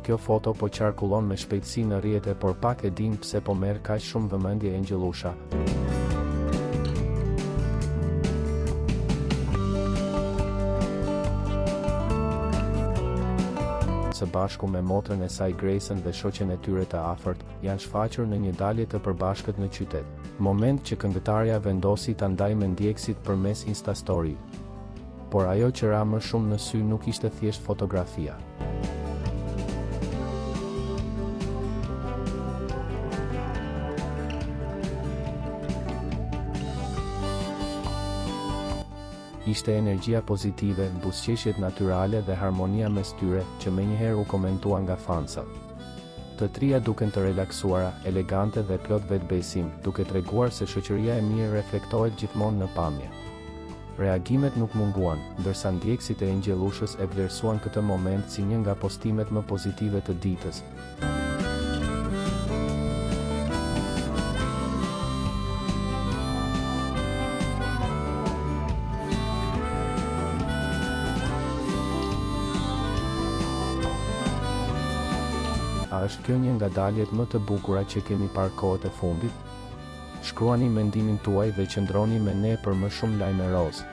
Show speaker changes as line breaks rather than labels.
Kjo foto po qarkullon me shpejtësi në rrjete, por pak e din pse po merr kaq shumë vëmendje Angjelusha. Së bashku me motrën e saj Grayson dhe shoqen e tyre të afërt, janë shfaqur në një dalje të përbashkët në qytet. Moment që këngëtarja vendosi ta ndajë me ndjekësit përmes Insta Story. Por ajo që ra më shumë në sy nuk ishte thjesht fotografia. Ishte energjia pozitive, buzëqeshjet natyrale dhe harmonia mes tyre, që menjëherë u komentua nga fansat. Të trija duken të relaksuara, elegante dhe plot vetbesim, duke treguar se shoqëria e mirë reflektohet gjithmonë në pamje. Reagimet nuk munguan, ndërsa ndjekësit e Angjelushës e vlerësuan këtë moment si një nga postimet më pozitive të ditës. A është kjo një nga daljet më të bukura që keni parë kohët e fundit? Shkruani mendimin tuaj dhe qëndroni me ne për më shumë lajme roz.